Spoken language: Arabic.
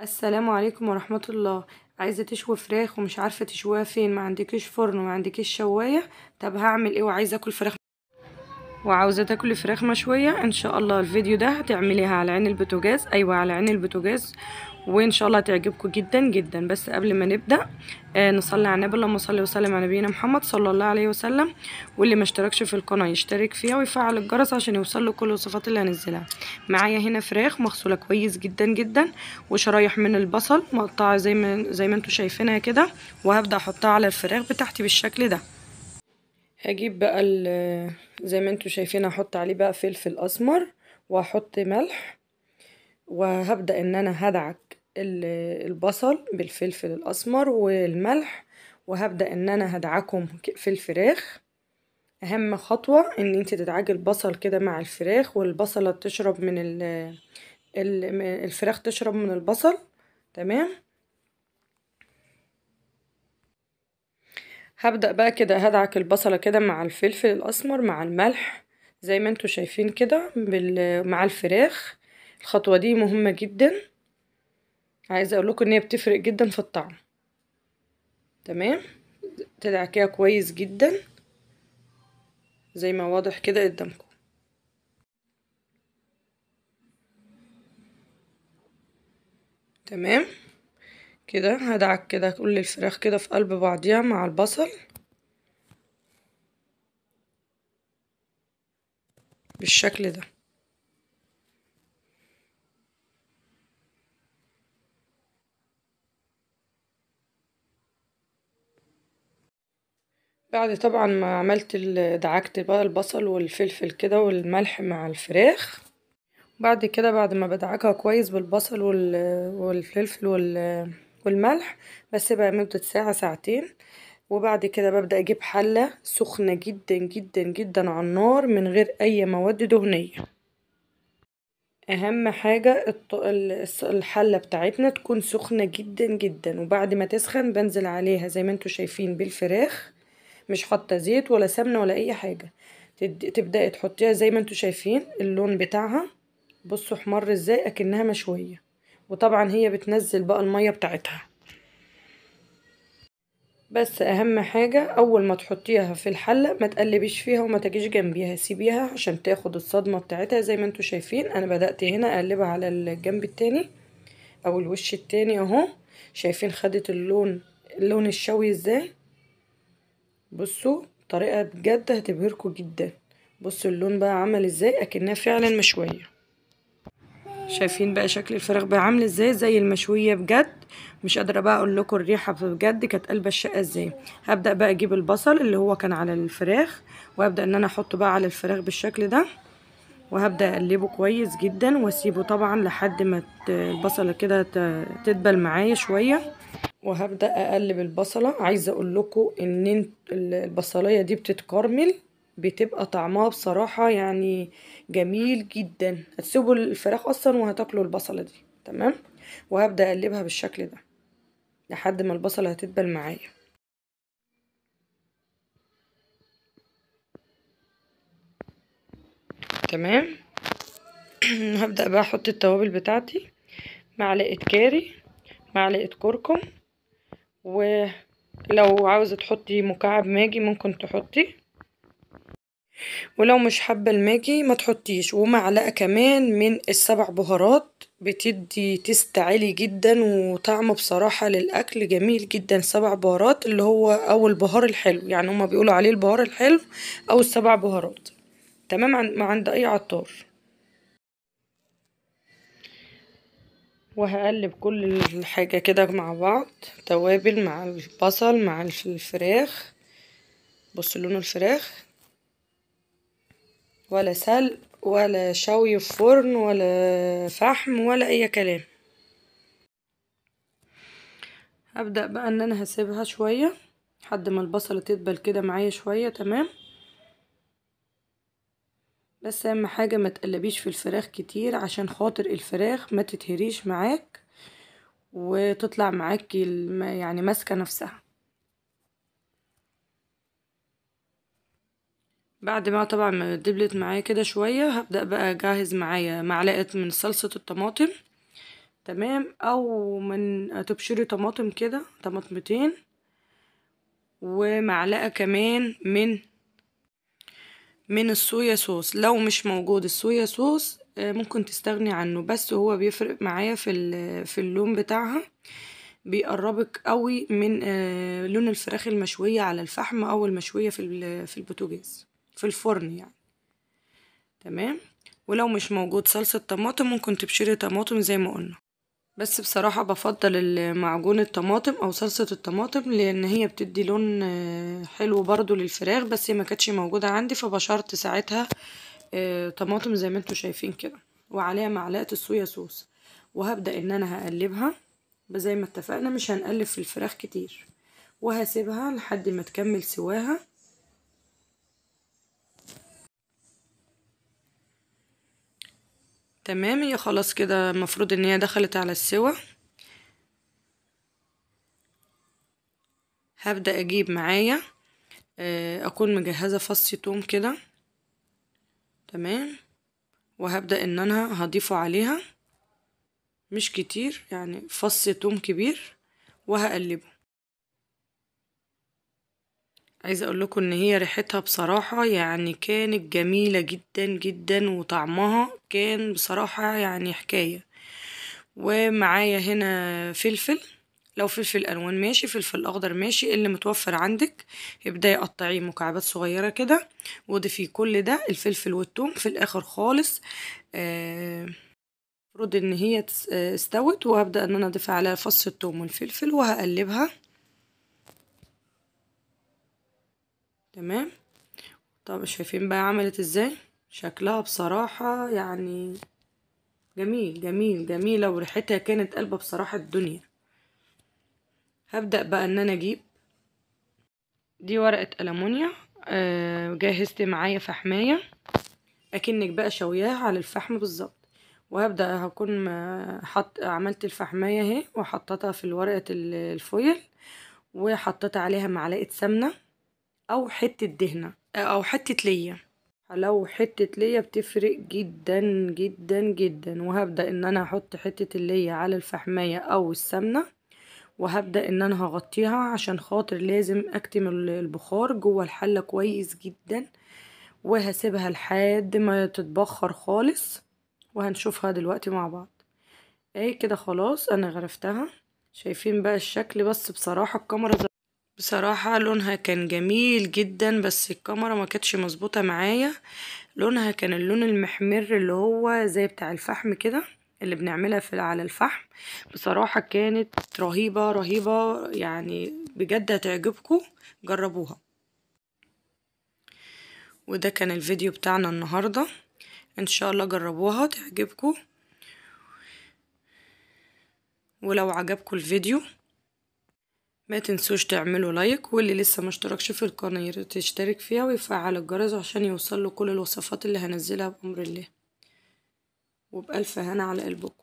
السلام عليكم ورحمة الله. عايزة تشوي فراخ ومش عارفة تشويها فين، ما عندكيش فرن وما عندكيش شواية. طب هعمل ايه؟ وعايزة اكل فراخ وعاوزة تاكلي فراخ مشوية ان شاء الله. الفيديو ده هتعمليها على عين البوتاجاز، ايوه على عين البوتاجاز، وان شاء الله هتعجبكم جدا جدا. بس قبل ما نبدأ نصلي على النبي، اللهم صل وسلم على نبينا محمد صلى الله عليه وسلم. واللي ما اشتركش في القناة يشترك فيها ويفعل الجرس عشان يوصل له كل الوصفات اللي هنزلها. معايا هنا فراخ مغسولة كويس جدا جدا، وشرايح من البصل مقطعة زي ما انتوا شايفينها كده، وهبدأ احطها على الفراخ بتاعتي بالشكل ده. هجيب بقى زي ما انتوا شايفين، هحط عليه بقى فلفل اسمر وهحط ملح، وهبدأ ان انا هدعك البصل بالفلفل الاسمر والملح، وهبدأ ان انا هدعكهم في الفراخ. اهم خطوة ان انت تدعجي البصل كده مع الفراخ، والبصلة تشرب من الفراخ تشرب من البصل. تمام. هبدأ بقى كده هدعك البصلة كده مع الفلفل الأسمر مع الملح زي ما انتوا شايفين كده مع الفراخ. الخطوة دي مهمة جدا، عايزة اقول لكم ان هي بتفرق جدا في الطعم. تمام. تدعكيها كويس جدا زي ما واضح كده قدامكم. تمام كده هدعك كده كل الفراخ كده في قلب بعضيها مع البصل بالشكل ده. بعد طبعا ما عملت دعكت بقى البصل والفلفل كده والملح مع الفراخ، بعد كده بعد ما بدعكها كويس بالبصل والفلفل والملح، بسيبها مدة ساعة ساعتين. وبعد كده ببدأ اجيب حلة سخنة جدا جدا جدا على النار من غير اي مواد دهنية. اهم حاجة الحلة بتاعتنا تكون سخنة جدا جدا، وبعد ما تسخن بنزل عليها زي ما انتوا شايفين بالفراخ، مش حاطة زيت ولا سمنة ولا اي حاجة. تبدأي تحطيها زي ما انتوا شايفين اللون بتاعها، بصوا احمر ازاي اكنها مشوية. وطبعا هي بتنزل بقى المية بتاعتها. بس اهم حاجة اول ما تحطيها في الحلة ما تقلبيش فيها وما تجيش جنبيها، سيبيها عشان تاخد الصدمة بتاعتها. زي ما انتوا شايفين انا بدأت هنا اقلبها على الجنب التاني او الوش التاني اهو. شايفين خدت اللون الشوي ازاي؟ بصوا طريقة بجد هتبهركوا جدا. بصوا اللون بقى عمل ازاي اكنها فعلا مشوية. شايفين بقى شكل الفراخ بقى عامل ازاي زي المشوية بجد. مش قادرة بقى اقول لكم الريحة بجد كانت قلبة الشقة ازاي. هبدأ بقى اجيب البصل اللي هو كان على الفراخ، وهبدأ ان انا احطه بقى على الفراخ بالشكل ده، وهبدأ اقلبه كويس جدا واسيبه طبعا لحد ما البصلة كده تدبل معايا شوية. وهبدأ اقلب البصلة. عايزة اقول لكم ان البصلية دي بتتكرمل، بتبقى طعمها بصراحة يعني جميل جدا. هتسيبوا الفراخ اصلا وهتاكلوا البصلة دي. تمام. وهبدأ اقلبها بالشكل ده لحد ما البصلة هتدبل معايا. تمام. هبدأ بقى احط التوابل بتاعتي، معلقة كاري، معلقة كركم، ولو عاوزة تحطي مكعب ماجي ممكن تحطي، ولو مش حابة الماجي ما تحطيش. ومعلقة كمان من السبع بهارات، بتدي تست عالي جدا وطعم بصراحة للأكل جميل جدا. سبع بهارات اللي هو أو البهار الحلو، يعني هما بيقولوا عليه البهار الحلو أو السبع بهارات. تمام. ما عند أي عطار. وهقلب كل الحاجة كده مع بعض، توابل مع البصل مع الفراخ. بص لون الفراخ، ولا سلق ولا شوي في فرن ولا فحم ولا اي كلام. هبدأ بقى ان انا هسيبها شوية لحد ما البصلة تدبل كده معايا شوية. تمام. بس اهم حاجة ما تقلبيش في الفراخ كتير عشان خاطر الفراخ ما تتهريش معاك وتطلع معاكي يعني ماسكة نفسها. بعد ما طبعا ما دبلت معايا كده شوية، هبدأ بقى اجهز معايا معلقة من صلصة الطماطم. تمام. او من تبشري طماطم كده، طماطمتين، ومعلقة كمان من الصويا صوص. لو مش موجود الصويا صوص ممكن تستغني عنه، بس هو بيفرق معايا في اللون بتاعها، بيقربك قوي من لون الفراخ المشوية على الفحم او المشوية في البوتاجاز في الفرن يعني. تمام. ولو مش موجود صلصة طماطم ممكن تبشري طماطم زي ما قلنا، بس بصراحة بفضل معجون الطماطم او صلصة الطماطم، لان هي بتدي لون حلو برضو للفراخ، بس هي ما كانتش موجودة عندي فبشرت ساعتها طماطم زي ما انتوا شايفين كده، وعليها معلقة الصويا صوص. وهبدأ ان انا هقلبها زي ما اتفقنا، مش هنقلب في الفراخ كتير، وهسيبها لحد ما تكمل سواها. تمام. هي خلاص كده المفروض ان هي دخلت على السوا. هبدأ اجيب معايا اكون مجهزة فص توم كده. تمام. وهبدأ ان انا هضيفه عليها، مش كتير يعني، فص توم كبير، وهقلبه. عايزة اقول لكم ان هي ريحتها بصراحة يعني كانت جميلة جدا جدا، وطعمها كان بصراحة يعني حكاية. ومعايا هنا فلفل، لو فلفل الوان ماشي، فلفل اخضر ماشي، اللي متوفر عندك ابداي قطعيه مكعبات صغيره كده، وضيفي كل ده الفلفل والثوم في الاخر خالص. المفروض ان هي استوت، وهبدا ان انا اضيف عليها فص الثوم والفلفل وهقلبها. تمام. طب شايفين بقى عملت ازاي؟ شكلها بصراحه يعني جميل جميل جميله، وريحتها كانت قلبة بصراحه الدنيا. هبدا بقى ان انا اجيب دي ورقة ألمونيا، جهزت معايا فحماية أكنك بقى شوياها على الفحم بالظبط. وهبدأ هكون عملت الفحماية اهي، وحطيتها في ورقة الفويل، وحطيت عليها معلقة سمنة أو حتة دهنة أو حتة ليا. لو حتة ليا بتفرق جدا جدا جدا. وهبدأ ان انا احط حتة الليا على الفحماية او السمنة، وهبدأ ان انا هغطيها عشان خاطر لازم اكتم البخار جوه الحلة كويس جدا، وهسيبها لحد ما تتبخر خالص، وهنشوفها دلوقتي مع بعض. ايه كده خلاص انا غرفتها. شايفين بقى الشكل؟ بس بصراحة الكاميرا بصراحة لونها كان جميل جدا، بس الكاميرا ما كانتش مظبوطة معايا. لونها كان اللون المحمر اللي هو زي بتاع الفحم كده، اللي بنعملها على الفحم. بصراحة كانت رهيبة رهيبة يعني، بجد هتعجبكم، جربوها. وده كان الفيديو بتاعنا النهاردة، ان شاء الله جربوها تعجبكم. ولو عجبكم الفيديو ما تنسوش تعملوا لايك، واللي لسه ما اشتركش في القناة ياريت يشترك فيها ويفعل الجرس عشان يوصله كل الوصفات اللي هنزلها بأمر الله. وبألف هنا على قلبكم.